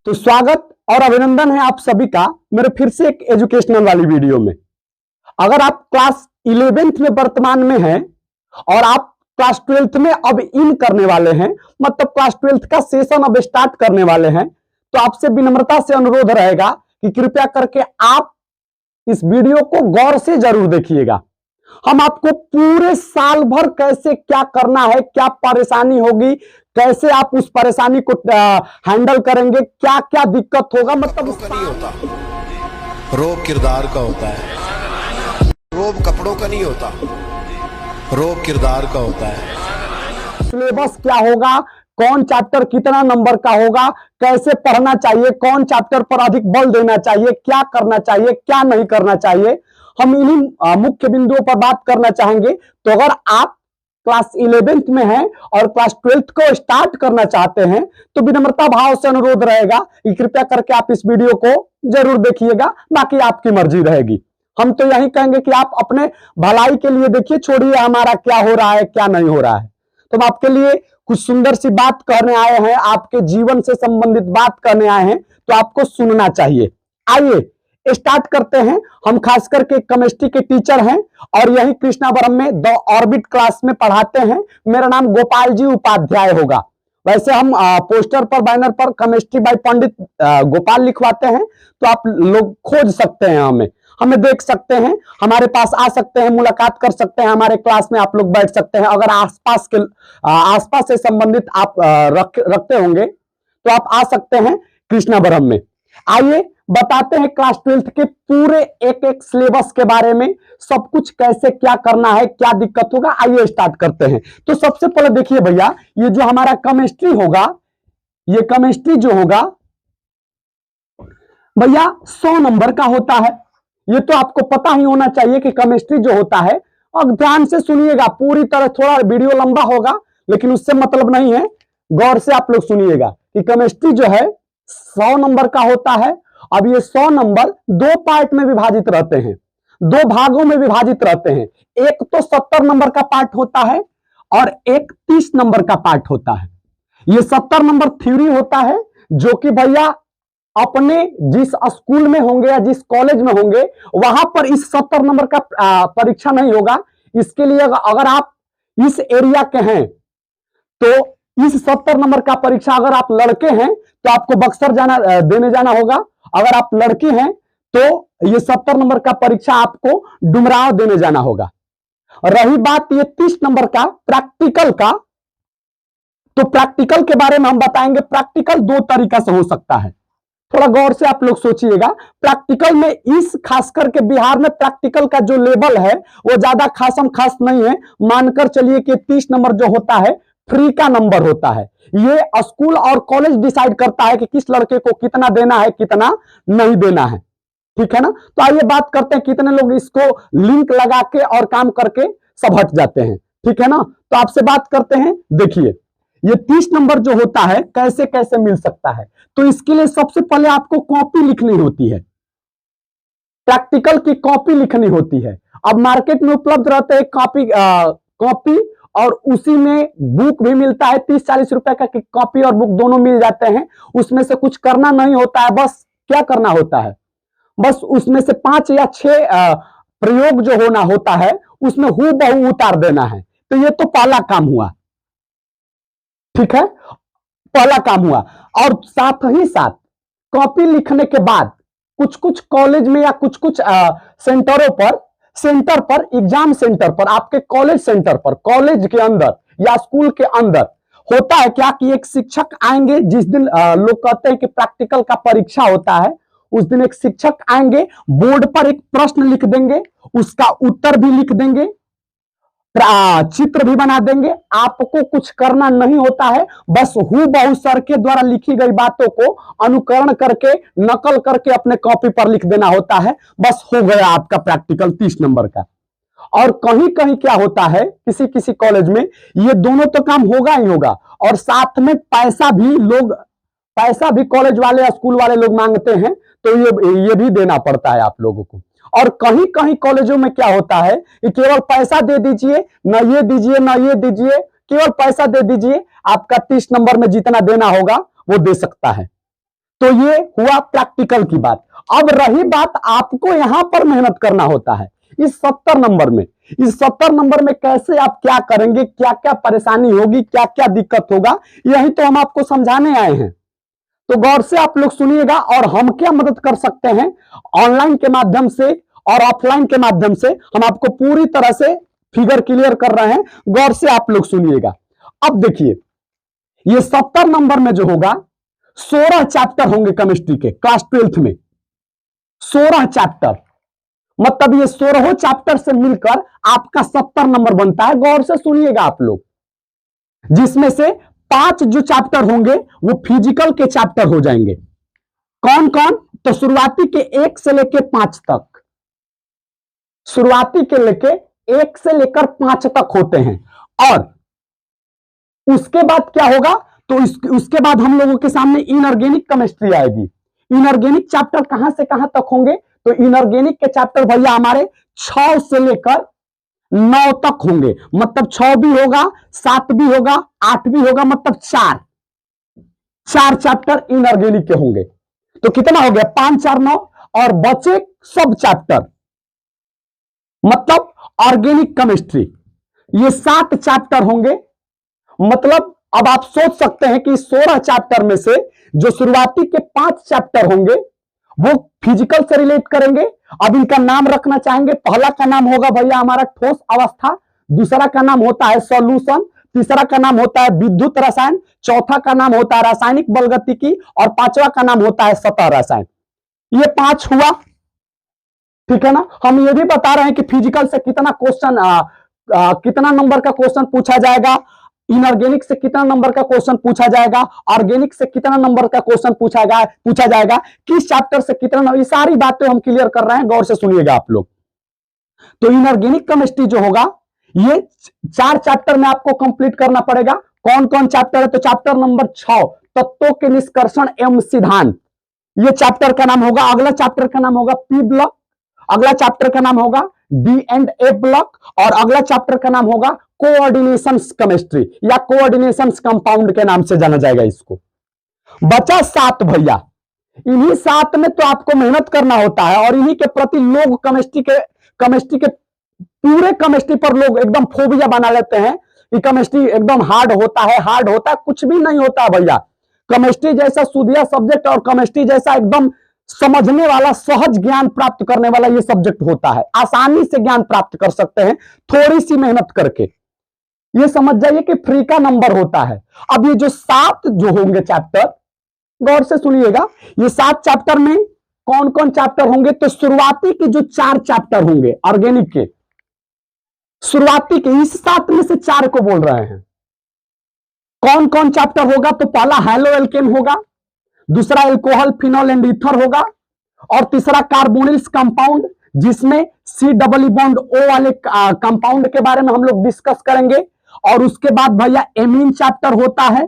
तो स्वागत और अभिनंदन है आप सभी का मेरे फिर से एक एजुकेशनल वाली वीडियो में। अगर आप क्लास 11th में वर्तमान में हैं और आप क्लास 12th में अब इन करने वाले हैं, मतलब क्लास 12th का सेशन अब स्टार्ट करने वाले हैं, तो आपसे विनम्रता से अनुरोध रहेगा कि कृपया करके आप इस वीडियो को गौर से जरूर देखिएगा। हम आपको पूरे साल भर कैसे क्या करना है, क्या परेशानी होगी, कैसे आप उस परेशानी को हैंडल करेंगे, क्या क्या दिक्कत होगा, मतलब कपड़ों का नहीं होता, रोब किरदार का होता है। रोब कपड़ों का नहीं होता, रोब किरदार का होता है। सिलेबस क्या होगा, कौन चैप्टर कितना नंबर का होगा, कैसे पढ़ना चाहिए, कौन चैप्टर पर अधिक बल देना चाहिए, क्या करना चाहिए, क्या नहीं करना चाहिए, हम इन्हीं मुख्य बिंदुओं पर बात करना चाहेंगे। तो अगर आप क्लास 11th में हैं और क्लास 12th को स्टार्ट करना चाहते हैं तो विनम्रता भाव से अनुरोध रहेगा कि कृपया करके आप इस वीडियो को जरूर देखिएगा, बाकी आपकी मर्जी रहेगी। हम तो यही कहेंगे कि आप अपने भलाई के लिए देखिए, छोड़िए हमारा क्या हो रहा है क्या नहीं हो रहा है। तो हम आपके लिए कुछ सुंदर सी बात करने आए हैं, आपके जीवन से संबंधित बात करने आए हैं, तो आपको सुनना चाहिए। आइए स्टार्ट करते हैं। हम खास करके केमिस्ट्री के टीचर हैं और यही कृष्णावरम में द ऑर्बिट क्लास में पढ़ाते हैं। मेरा नाम गोपाल जी उपाध्याय होगा। वैसे हम पोस्टर पर बैनर पर केमिस्ट्री बाय पंडित गोपाल लिखवाते हैं, तो आप लोग खोज सकते हैं, हमें देख सकते हैं, हमारे पास आ सकते हैं, मुलाकात कर सकते हैं, हमारे क्लास में आप लोग बैठ सकते हैं। अगर आसपास से संबंधित आप रखते होंगे तो आप आ सकते हैं कृष्णावरम में। आइए बताते हैं क्लास 12th के पूरे एक एक सिलेबस के बारे में, सब कुछ कैसे क्या करना है, क्या दिक्कत होगा। आइए स्टार्ट करते हैं। तो सबसे पहले देखिए भैया, ये जो हमारा केमिस्ट्री होगा, ये केमिस्ट्री जो होगा भैया 100 नंबर का होता है। ये तो आपको पता ही होना चाहिए कि केमिस्ट्री जो होता है, और ध्यान से सुनिएगा पूरी तरह, थोड़ा वीडियो लंबा होगा लेकिन उससे मतलब नहीं है, गौर से आप लोग सुनिएगा कि केमिस्ट्री जो है 100 नंबर का होता है। अब ये 100 नंबर दो पार्ट में विभाजित रहते हैं, दो भागों में विभाजित रहते हैं। एक तो 70 नंबर का पार्ट होता है और एक 30 नंबर का पार्ट होता है। ये 70 नंबर थ्योरी होता है, जो कि भैया अपने जिस स्कूल में होंगे या जिस कॉलेज में होंगे वहां पर इस 70 नंबर का परीक्षा नहीं होगा। इसके लिए अगर आप इस एरिया के हैं तो इस 70 नंबर का परीक्षा, अगर आप लड़के हैं तो आपको बक्सर देने जाना होगा, अगर आप लड़की हैं तो ये 70 नंबर का परीक्षा आपको डुमराव देने जाना होगा। रही बात ये 30 नंबर का प्रैक्टिकल का, तो प्रैक्टिकल के बारे में हम बताएंगे। प्रैक्टिकल दो तरीका से हो सकता है, थोड़ा गौर से आप लोग सोचिएगा। प्रैक्टिकल में इस खास करके बिहार में प्रैक्टिकल का जो लेवल है वो ज्यादा खासम खास नहीं है। मानकर चलिए कि 30 नंबर जो होता है फ्री का नंबर होता है। ये स्कूल और कॉलेज डिसाइड करता है कि किस लड़के को कितना देना है, कितना नहीं देना है, ठीक है ना। तो आइए बात करते हैं कितने लोग इसको लिंक लगा के और काम करके सब हट जाते हैं, ठीक है ना। तो आपसे बात करते हैं। देखिए ये 30 नंबर जो होता है कैसे कैसे मिल सकता है, तो इसके लिए सबसे पहले आपको कॉपी लिखनी होती है, प्रैक्टिकल की कॉपी लिखनी होती है। अब मार्केट में उपलब्ध रहते हैं कॉपी और उसी में बुक भी मिलता है। 30-40 रुपए का कॉपी और बुक दोनों मिल जाते हैं। उसमें से कुछ करना नहीं होता है, बस क्या करना होता है, बस उसमें से 5 या 6 प्रयोग जो होना होता है उसमें हूबहू उतार देना है। तो ये तो पहला काम हुआ, ठीक है, पहला काम हुआ। और साथ ही साथ कॉपी लिखने के बाद कुछ कुछ कॉलेज में या कुछ कुछ सेंटर पर एग्जाम सेंटर पर, आपके कॉलेज सेंटर पर, कॉलेज के अंदर या स्कूल के अंदर होता है क्या कि एक शिक्षक आएंगे। जिस दिन लोग कहते हैं कि प्रैक्टिकल का परीक्षा होता है, उस दिन एक शिक्षक आएंगे, बोर्ड पर एक प्रश्न लिख देंगे, उसका उत्तर भी लिख देंगे, चित्र भी बना देंगे। आपको कुछ करना नहीं होता है, बस हूबहू सर के द्वारा लिखी गई बातों को अनुकरण करके, नकल करके अपने कॉपी पर लिख देना होता है। बस हो गया आपका प्रैक्टिकल 30 नंबर का। और कहीं कहीं क्या होता है, किसी किसी कॉलेज में ये दोनों तो काम होगा ही होगा, और साथ में पैसा भी कॉलेज वाले स्कूल वाले लोग मांगते हैं, तो ये भी देना पड़ता है आप लोगों को। और कहीं कहीं कॉलेजों में क्या होता है कि केवल पैसा दे दीजिए, ना ये दीजिए ना ये दीजिए, केवल पैसा दे दीजिए, आपका 30 नंबर में जितना देना होगा वो दे सकता है। तो ये हुआ प्रैक्टिकल की बात। अब रही बात आपको यहां पर मेहनत करना होता है इस 70 नंबर में। इस 70 नंबर में कैसे आप क्या करेंगे, क्या क्या परेशानी होगी, क्या क्या दिक्कत होगा, यही तो हम आपको समझाने आए हैं। तो गौर से आप लोग सुनिएगा और हम क्या मदद कर सकते हैं ऑनलाइन के माध्यम से और ऑफलाइन के माध्यम से, हम आपको पूरी तरह से फिगर क्लियर कर रहे हैं। गौर से आप लोग सुनिएगा। अब देखिए ये 70 नंबर में जो होगा 16 चैप्टर होंगे केमिस्ट्री के क्लास 12th में। 16 चैप्टर मतलब ये 16 चैप्टर से मिलकर आपका 70 नंबर बनता है। गौर से सुनिएगा आप लोग, जिसमें से 5 जो चैप्टर होंगे वो फिजिकल के चैप्टर हो जाएंगे। कौन कौन? तो शुरुआती के 1 से लेकर 5 तक, शुरुआती के लेके 1 से लेकर 5 तक होते हैं। और उसके बाद क्या होगा? तो उसके बाद हम लोगों के सामने इनऑर्गेनिक केमिस्ट्री आएगी। इनऑर्गेनिक चैप्टर कहां से कहां तक होंगे? तो इनऑर्गेनिक के चैप्टर भैया हमारे 6 से लेकर 9 तक होंगे। मतलब 6 भी होगा, 7 भी होगा, 8 भी होगा, मतलब 4 चैप्टर इनऑर्गेनिक के होंगे। तो कितना हो गया? 5 4 9 और बचे सब चैप्टर मतलब ऑर्गेनिक केमिस्ट्री, ये 7 चैप्टर होंगे। मतलब अब आप सोच सकते हैं कि 16 चैप्टर में से जो शुरुआती के 5 चैप्टर होंगे वो फिजिकल से रिलेट करेंगे। अब इनका नाम रखना चाहेंगे। पहला का नाम होगा भैया हमारा ठोस अवस्था, दूसरा का नाम होता है सॉल्यूशन, तीसरा का नाम होता है विद्युत रसायन, चौथा का नाम होता है रासायनिक बलगतिकी और 5वां का नाम होता है सतह रसायन। ये 5 हुआ, ठीक है ना। हम ये भी बता रहे हैं कि फिजिकल से कितना क्वेश्चन, कितना नंबर का क्वेश्चन पूछा जाएगा, इनऑर्गेनिक से कितना नंबर का क्वेश्चन पूछा जाएगा, ऑर्गेनिक से कितना नंबर का क्वेश्चन पूछा जाएगा, किस चैप्टर से कितना नंबर, ये सारी बातें हम क्लियर कर रहे हैं। गौर से सुनिएगा आप लोग। तो इनऑर्गेनिक केमिस्ट्री जो होगा ये 4 चैप्टर में आपको कंप्लीट करना पड़ेगा। कौन कौन चैप्टर है? तो चैप्टर नंबर 6 तत्वों के निष्कर्षण एवं सिद्धांत, ये चैप्टर का नाम होगा। अगला चैप्टर का नाम होगा पी ब्लॉक, अगला चैप्टर का नाम होगा D&A ब्लॉक और अगला चैप्टर का नाम होगा कोऑर्डिनेशन केमिस्ट्री या कोऑर्डिनेशन कंपाउंड के नाम से जाना जाएगा इसको। बचा 7 भैया। इन्हीं 7 में तो आपको मेहनत करना होता है और इन्हीं के प्रति लोग केमिस्ट्री के पूरे केमिस्ट्री पर लोग एकदम फोबिया बना लेते हैं कि केमिस्ट्री एकदम हार्ड होता है। कुछ भी नहीं होता भैया। केमिस्ट्री जैसा सुधिया सब्जेक्ट और केमिस्ट्री जैसा एकदम समझने वाला, सहज ज्ञान प्राप्त करने वाला ये सब्जेक्ट होता है। आसानी से ज्ञान प्राप्त कर सकते हैं थोड़ी सी मेहनत करके। ये समझ जाइए कि फ्री का नंबर होता है। अब ये जो 7 जो होंगे चैप्टर, गौर से सुनिएगा, ये 7 चैप्टर में कौन कौन चैप्टर होंगे? तो शुरुआती के जो 4 चैप्टर होंगे ऑर्गेनिक के, शुरुआती के इस 7 में से 4 को बोल रहे हैं। कौन कौन चैप्टर होगा? तो पहला हेलो एल्केन होगा, दूसरा एल्कोहल फिनॉल एंड ईथर होगा और तीसरा कार्बोनिल्स कंपाउंड, जिसमें C डबल बॉन्ड O वाले कंपाउंड के बारे में हम लोग डिस्कस करेंगे। और उसके बाद भैया एमीन चैप्टर होता है।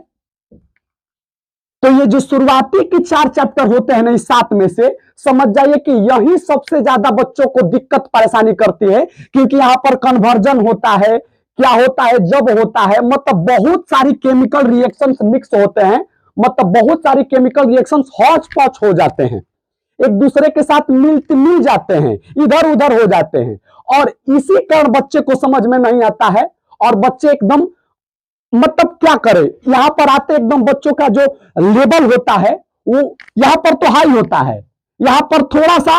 तो ये जो शुरुआती के 4 चैप्टर होते हैं ना इस 7 में से, समझ जाइए कि यही सबसे ज्यादा बच्चों को दिक्कत परेशानी करती है, क्योंकि यहां पर कन्वर्जन होता है, क्या होता है, जब होता है, मतलब बहुत सारी केमिकल रिएक्शंस मिक्स होते हैं, मतलब बहुत सारी केमिकल रिएक्शंस हौच पौच हो जाते हैं, एक दूसरे के साथ मिल जाते हैं, इधर उधर हो जाते हैं। और इसी कारण बच्चे को समझ में नहीं आता है और बच्चे एकदम मतलब क्या करे, यहां पर आते एकदम बच्चों का जो लेवल होता है वो यहां पर तो हाई होता है, यहां पर थोड़ा सा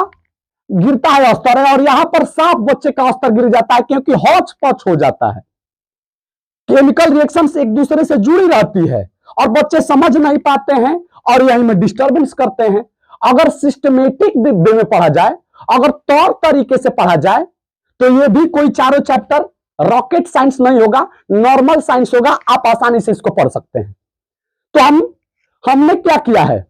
गिरता है स्तर, और यहां पर साफ बच्चे का स्तर गिर जाता है, क्योंकि हौच पौच हो जाता है। केमिकल रिएक्शन एक दूसरे से जुड़ी रहती है और बच्चे समझ नहीं पाते हैं और यहीं में डिस्टर्बेंस करते हैं। अगर सिस्टमेटिक वे में पढ़ा जाए, अगर तौर तरीके से पढ़ा जाए, तो ये भी कोई चारों चैप्टर रॉकेट साइंस नहीं होगा, नॉर्मल साइंस होगा, आप आसानी से इसको पढ़ सकते हैं। तो हमने क्या किया है,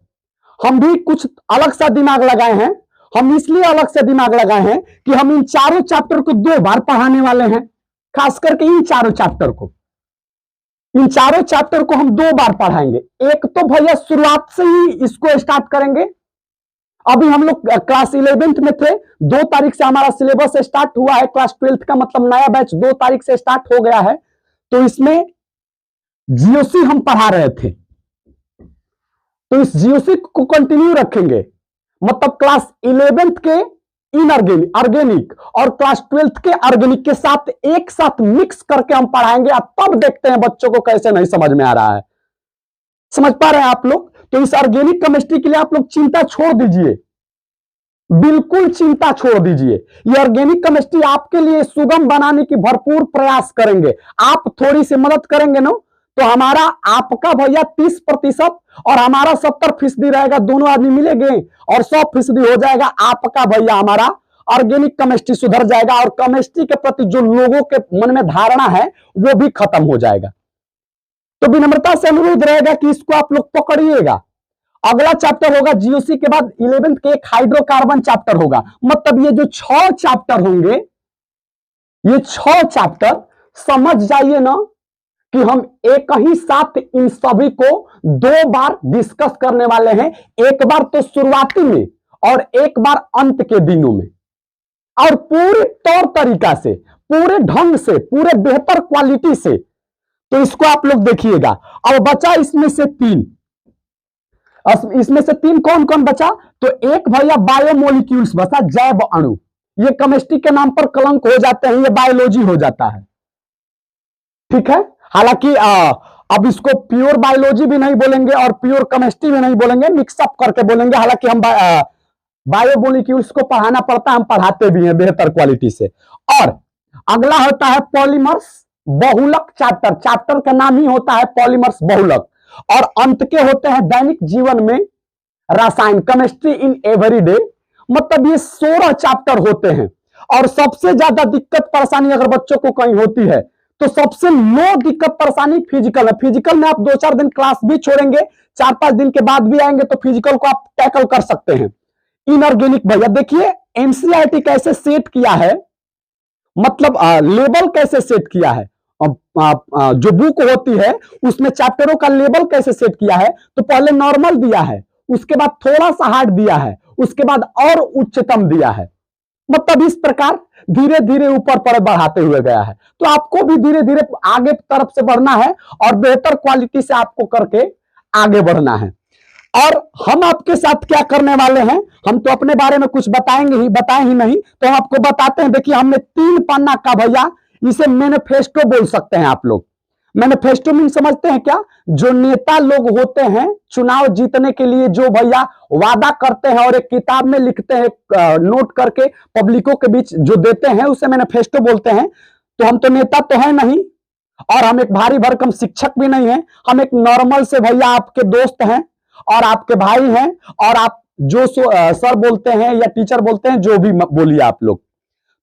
हम भी कुछ अलग सा दिमाग लगाए हैं। हम इसलिए अलग से दिमाग लगाए हैं कि हम इन चारों चैप्टर को 2 बार पढ़ाने वाले हैं, खास करके इन चारों चैप्टर को हम 2 बार पढ़ाएंगे। एक तो भैया शुरुआत से ही इसको स्टार्ट करेंगे। अभी हम लोग क्लास 11th में थे, 2 तारीख से हमारा सिलेबस स्टार्ट हुआ है। क्लास 12th का मतलब नया बैच 2 तारीख से स्टार्ट हो गया है। तो इसमें जीओसी हम पढ़ा रहे थे, तो इस जीओसी को कंटिन्यू रखेंगे, मतलब क्लास 11th के इनऑर्गेनिक ऑर्गेनिक और क्लास 12th के ऑर्गेनिक के साथ एक साथ मिक्स करके हम पढ़ाएंगे। अब तब देखते हैं बच्चों को कैसे नहीं समझ में आ रहा है। समझ पा रहे हैं आप लोग? तो इस ऑर्गेनिक केमिस्ट्री के लिए आप लोग चिंता छोड़ दीजिए, बिल्कुल चिंता छोड़ दीजिए। ये ऑर्गेनिक केमिस्ट्री आपके लिए सुगम बनाने की भरपूर प्रयास करेंगे। आप थोड़ी सी मदद करेंगे ना, तो हमारा आपका भैया 30% और हमारा 70% रहेगा, दोनों आदमी मिलेंगे और 100% हो जाएगा आपका भैया हमारा ऑर्गेनिक केमिस्ट्री सुधर जाएगा और केमिस्ट्री के प्रति जो लोगों के मन में धारणा है वो भी खत्म हो जाएगा। तो विनम्रता से अनुरोध रहेगा कि इसको आप लोग पकड़िएगा। अगला चैप्टर होगा जीओसी के बाद 11th के एक हाइड्रोकार्बन चैप्टर होगा। मतलब ये जो 6 चैप्टर होंगे, ये 6 चैप्टर समझ जाइए ना कि हम एक ही साथ इन सभी को 2 बार डिस्कस करने वाले हैं। एक बार तो शुरुआती में और एक बार अंत के दिनों में, और पूरे तौर तरीका से, पूरे ढंग से, पूरे बेहतर क्वालिटी से। तो इसको आप लोग देखिएगा। अब बचा इसमें से 3, इसमें से 3 कौन कौन बचा? तो एक भैया बायोमोलिक्यूल्स बचा, जैव अणु। ये केमिस्ट्री के नाम पर कलंक हो जाते हैं, ये बायोलॉजी हो जाता है, ठीक है। हालांकि अब इसको प्योर बायोलॉजी भी नहीं बोलेंगे और प्योर केमिस्ट्री भी नहीं बोलेंगे, मिक्सअप करके बोलेंगे। हालांकि हम बायोमोलिक्यूल्स को पढ़ाना पड़ता है, हम पढ़ाते भी हैं बेहतर क्वालिटी से। और अगला होता है पॉलीमर्स बहुलक चैप्टर। चैप्टर का नाम ही होता है पॉलीमर्स बहुलक। और अंत के होते हैं दैनिक जीवन में रसायन, केमिस्ट्री इन एवरीडे। मतलब ये 16 चैप्टर होते हैं। और सबसे ज्यादा दिक्कत परेशानी अगर बच्चों को कहीं होती है तो सबसे लो दिक्कत परेशानी फिजिकल है। फिजिकल में आप 2-4 दिन क्लास भी छोड़ेंगे, 4-5 दिन के बाद भी आएंगे तो फिजिकल को आप टैकल कर सकते हैं। इनऑर्गेनिक भैया देखिए एनसीईआरटी कैसे सेट किया है, मतलब लेवल कैसे सेट किया है। जो बुक होती है उसमें चैप्टरों का लेवल कैसे सेट किया है। तो पहले नॉर्मल दिया है, उसके बाद थोड़ा सा हार्ड दिया है, उसके बाद और उच्चतम दिया है। मतलब इस प्रकार धीरे धीरे ऊपर पर बढ़ाते हुए गया है। तो आपको भी धीरे धीरे आगे तरफ से बढ़ना है और बेहतर क्वालिटी से आपको करके आगे बढ़ना है। और हम आपके साथ क्या करने वाले हैं, हम तो अपने बारे में कुछ बताए ही नहीं, तो हम आपको बताते हैं। देखिए हमने 3 पन्ना का भैया, इसे मैनिफेस्टो बोल सकते हैं आप लोग। मैनिफेस्टो मीन समझते हैं क्या? जो नेता लोग होते हैं चुनाव जीतने के लिए जो भैया वादा करते हैं और एक किताब में लिखते हैं, नोट करके पब्लिकों के बीच जो देते हैं, उसे मैनिफेस्टो बोलते हैं। तो हम तो नेता तो है नहीं और हम एक भारी भरकम शिक्षक भी नहीं है, हम एक नॉर्मल से भैया आपके दोस्त हैं और आपके भाई हैं। और आप जो सर बोलते हैं या टीचर बोलते हैं, जो भी बोलिए आप लोग,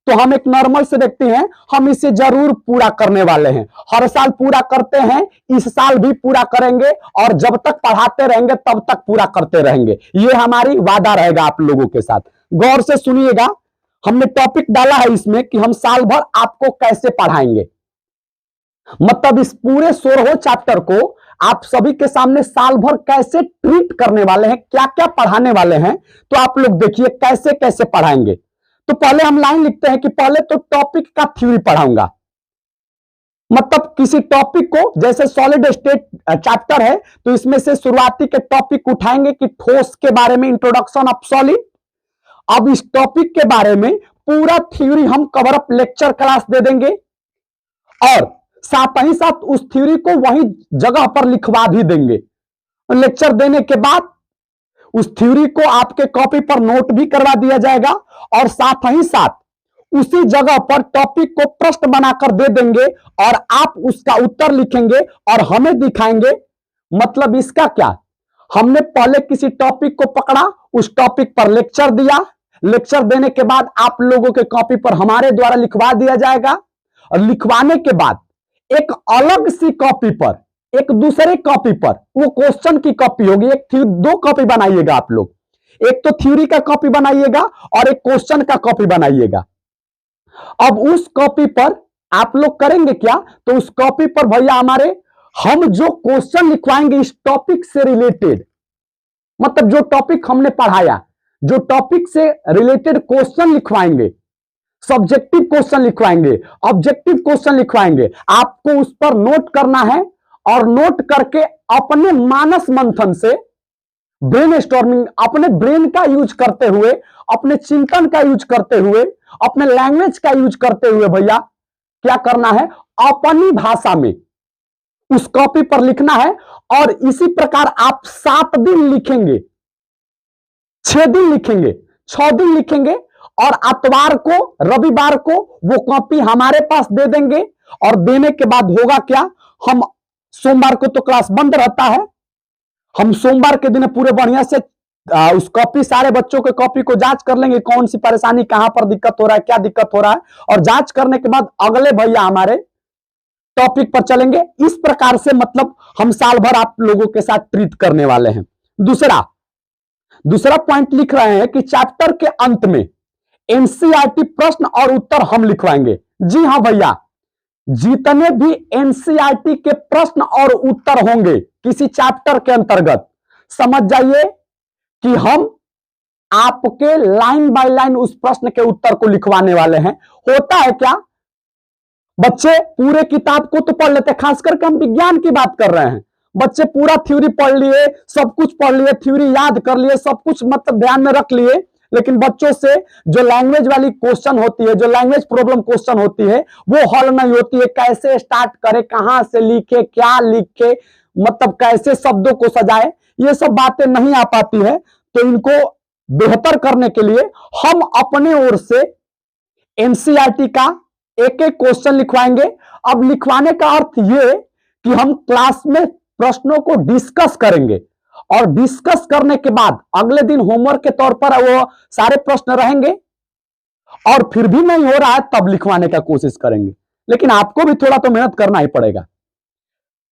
तो हम एक नॉर्मल से व्यक्ति हैं। हम इसे जरूर पूरा करने वाले हैं, हर साल पूरा करते हैं, इस साल भी पूरा करेंगे और जब तक पढ़ाते रहेंगे तब तक पूरा करते रहेंगे। ये हमारी वादा रहेगा आप लोगों के साथ। गौर से सुनिएगा, हमने टॉपिक डाला है इसमें कि हम साल भर आपको कैसे पढ़ाएंगे। मतलब इस पूरे 16 चैप्टर को आप सभी के सामने साल भर कैसे ट्रीट करने वाले हैं, क्या क्या पढ़ाने वाले हैं। तो आप लोग देखिए कैसे कैसे पढ़ाएंगे। तो पहले हम लाइन लिखते हैं कि पहले तो टॉपिक का थ्योरी पढ़ाऊंगा। मतलब किसी टॉपिक को, जैसे सॉलिड स्टेट चैप्टर है तो इसमें से शुरुआती के टॉपिक उठाएंगे कि ठोस के बारे में, इंट्रोडक्शन ऑफ सॉलिड। अब इस टॉपिक के बारे में पूरा थ्योरी हम कवर अप लेक्चर क्लास दे देंगे और साथ ही साथ उस थ्योरी को वही जगह पर लिखवा भी देंगे। लेक्चर देने के बाद उस थ्योरी को आपके कॉपी पर नोट भी करवा दिया जाएगा और साथ ही साथ उसी जगह पर टॉपिक को प्रश्न बनाकर दे देंगे और आप उसका उत्तर लिखेंगे और हमें दिखाएंगे। मतलब इसका क्या, हमने पहले किसी टॉपिक को पकड़ा, उस टॉपिक पर लेक्चर दिया, लेक्चर देने के बाद आप लोगों के कॉपी पर हमारे द्वारा लिखवा दिया जाएगा और लिखवाने के बाद एक अलग सी कॉपी पर, एक दूसरे कॉपी पर, वो क्वेश्चन की कॉपी होगी। एक 2 कॉपी बनाइएगा आप लोग, एक तो थ्योरी का कॉपी बनाइएगा और एक क्वेश्चन का कॉपी बनाइएगा। अब उस कॉपी पर आप लोग करेंगे क्या, तो उस कॉपी पर भैया हमारे हम जो क्वेश्चन लिखवाएंगे इस टॉपिक से रिलेटेड, मतलब जो टॉपिक हमने पढ़ाया, जो टॉपिक से रिलेटेड क्वेश्चन लिखवाएंगे, सब्जेक्टिव क्वेश्चन लिखवाएंगे, ऑब्जेक्टिव क्वेश्चन लिखवाएंगे। आपको उस पर नोट करना है और नोट करके अपने मानस मंथन से ब्रेन स्टॉर्मिंग, अपने ब्रेन का यूज करते हुए, अपने चिंतन का यूज करते हुए, अपने लैंग्वेज का यूज करते हुए भैया क्या करना है, अपनी भाषा में उस कॉपी पर लिखना है। और इसी प्रकार आप 7 दिन लिखेंगे, 6 दिन लिखेंगे, 6 दिन लिखेंगे और आतवार को, रविवार को वो कॉपी हमारे पास दे देंगे। और देने के बाद होगा क्या, हम सोमवार को तो क्लास बंद रहता है, हम सोमवार के दिन पूरे बढ़िया से उस कॉपी, सारे बच्चों के कॉपी को जांच कर लेंगे, कौन सी परेशानी, कहां पर दिक्कत हो रहा है, क्या दिक्कत हो रहा है। और जांच करने के बाद अगले भैया हमारे टॉपिक पर चलेंगे। इस प्रकार से मतलब हम साल भर आप लोगों के साथ ट्रीट करने वाले हैं। दूसरा पॉइंट लिख रहे हैं कि चैप्टर के अंत में एनसीईआरटी प्रश्न और उत्तर हम लिखवाएंगे। जी हां भैया, जितने भी एनसीईआरटी के प्रश्न और उत्तर होंगे किसी चैप्टर के अंतर्गत, समझ जाइए कि हम आपके लाइन बाय लाइन उस प्रश्न के उत्तर को लिखवाने वाले हैं। होता है क्या, बच्चे पूरे किताब को तो पढ़ लेते हैं, खास करके हम विज्ञान की बात कर रहे हैं, बच्चे पूरा थ्योरी पढ़ लिए, सब कुछ पढ़ लिए, थ्योरी याद कर लिए, सब कुछ मतलब ध्यान में रख लिए, लेकिन बच्चों से जो लैंग्वेज वाली क्वेश्चन होती है, जो लैंग्वेज प्रॉब्लम क्वेश्चन होती है, वो हल नहीं होती है। कैसे स्टार्ट करे, कहां से लिखे, क्या लिखे, मतलब कैसे शब्दों को सजाए, ये सब बातें नहीं आ पाती है। तो इनको बेहतर करने के लिए हम अपने ओर से एनसीईआरटी का एक एक क्वेश्चन लिखवाएंगे। अब लिखवाने का अर्थ ये कि हम क्लास में प्रश्नों को डिस्कस करेंगे और डिस्कस करने के बाद अगले दिन होमवर्क के तौर पर वो सारे प्रश्न रहेंगे। और फिर भी नहीं हो रहा है तब लिखवाने का कोशिश करेंगे, लेकिन आपको भी थोड़ा तो मेहनत करना ही पड़ेगा।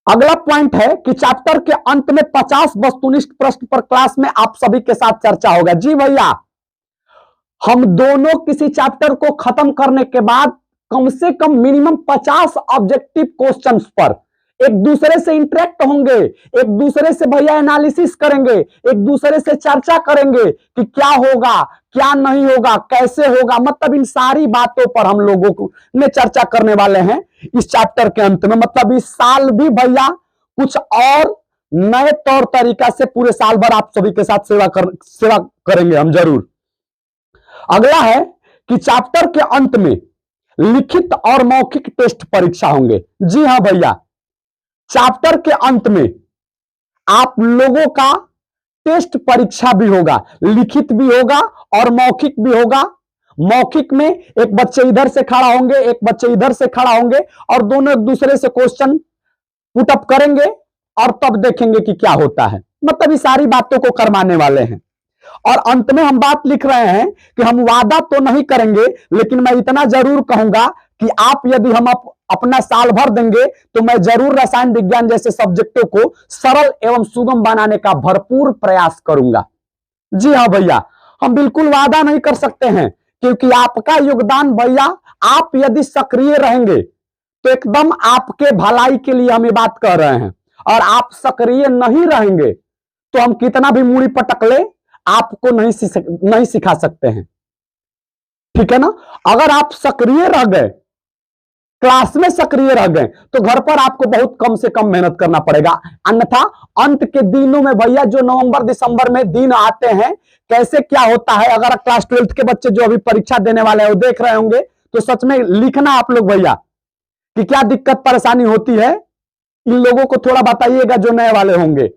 अगला पॉइंट है कि चैप्टर के अंत में 50 वस्तुनिष्ठ प्रश्न पर क्लास में आप सभी के साथ चर्चा होगा। जी भैया, हम दोनों किसी चैप्टर को खत्म करने के बाद कम से कम मिनिमम 50 ऑब्जेक्टिव क्वेश्चंस पर एक दूसरे से इंटरेक्ट होंगे, एक दूसरे से भैया एनालिसिस करेंगे, एक दूसरे से चर्चा करेंगे कि क्या होगा, क्या नहीं होगा, कैसे होगा, मतलब इन सारी बातों पर हम लोगों को ने चर्चा करने वाले हैं इस चैप्टर के अंत में। मतलब इस साल भी भैया कुछ और नए तौर तरीका से पूरे साल भर आप सभी के साथ सेवा करेंगे हम जरूर। अगला है कि चैप्टर के अंत में लिखित और मौखिक टेस्ट परीक्षा होंगे। जी हां भैया, चैप्टर के अंत में आप लोगों का टेस्ट परीक्षा भी होगा, लिखित भी होगा और मौखिक भी होगा। मौखिक में एक बच्चे इधर से खड़ा होंगे, एक बच्चे इधर से खड़ा होंगे और दोनों एक दूसरे से क्वेश्चन पुटअप करेंगे और तब देखेंगे कि क्या होता है। मतलब ये सारी बातों को करवाने वाले हैं। और अंत में हम बात लिख रहे हैं कि हम वादा तो नहीं करेंगे, लेकिन मैं इतना जरूर कहूंगा कि आप यदि हम अपना साल भर देंगे तो मैं जरूर रसायन विज्ञान जैसे सब्जेक्टों को सरल एवं सुगम बनाने का भरपूर प्रयास करूंगा। जी हाँ भैया, हम बिल्कुल वादा नहीं कर सकते हैं, क्योंकि आपका योगदान भैया, आप यदि सक्रिय रहेंगे तो एकदम आपके भलाई के लिए हम ये बात कह रहे हैं। और आप सक्रिय नहीं रहेंगे तो हम कितना भी मूड़ी पटक ले आपको नहीं सिखा सकते हैं। ठीक है ना। अगर आप सक्रिय रह गए, क्लास में सक्रिय रह गए, तो घर पर आपको बहुत कम से कम मेहनत करना पड़ेगा। अन्यथा अंत के दिनों में भैया जो नवंबर दिसंबर में दिन आते हैं, कैसे क्या होता है, अगर क्लास 12th के बच्चे जो अभी परीक्षा देने वाले हैं वो देख रहे होंगे तो सच में लिखना आप लोग भैया कि क्या दिक्कत परेशानी होती है, इन लोगों को थोड़ा बताइएगा जो नए वाले होंगे।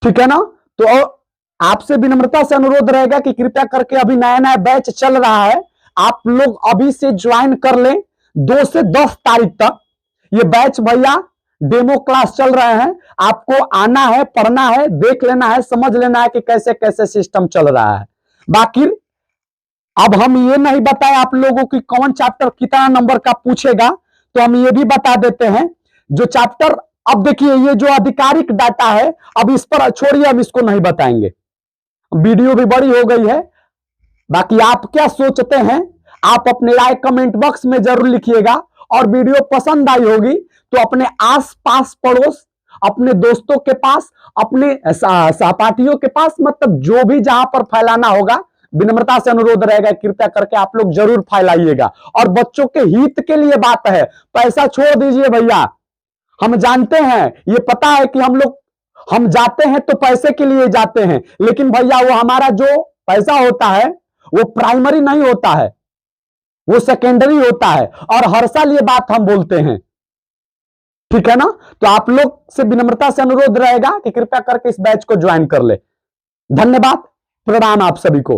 ठीक है ना। तो आपसे विनम्रता से अनुरोध रहेगा कि कृपया करके अभी नया नया बैच चल रहा है, आप लोग अभी से ज्वाइन कर लें। 2 से 10 तारीख तक ये बैच भैया डेमो क्लास चल रहे हैं। आपको आना है, पढ़ना है, देख लेना है, समझ लेना है कि कैसे कैसे सिस्टम चल रहा है। बाकी अब हम ये नहीं बताए आप लोगों की कौन चैप्टर कितना नंबर का पूछेगा, तो हम ये भी बता देते हैं जो चैप्टर, अब देखिए ये जो आधिकारिक डाटा है, अब इस पर छोड़िए, हम इसको नहीं बताएंगे, वीडियो भी बड़ी हो गई है। बाकी आप क्या सोचते हैं, आप अपने राय कमेंट बॉक्स में जरूर लिखिएगा। और वीडियो पसंद आई होगी तो अपने आस पास पड़ोस, अपने दोस्तों के पास, अपने सहपाठियों के पास, मतलब जो भी जहां पर फैलाना होगा, विनम्रता से अनुरोध रहेगा कृपया करके आप लोग जरूर फैलाइएगा। और बच्चों के हित के लिए बात है, पैसा छोड़ दीजिए भैया। हम जानते हैं, ये पता है कि हम लोग हम जाते हैं तो पैसे के लिए जाते हैं, लेकिन भैया वो हमारा जो पैसा होता है वो प्राइमरी नहीं होता है, वो सेकेंडरी होता है। और हर साल ये बात हम बोलते हैं, ठीक है ना। तो आप लोग से विनम्रता से अनुरोध रहेगा कि कृपया करके इस बैच को ज्वाइन कर ले। धन्यवाद, प्रणाम आप सभी को।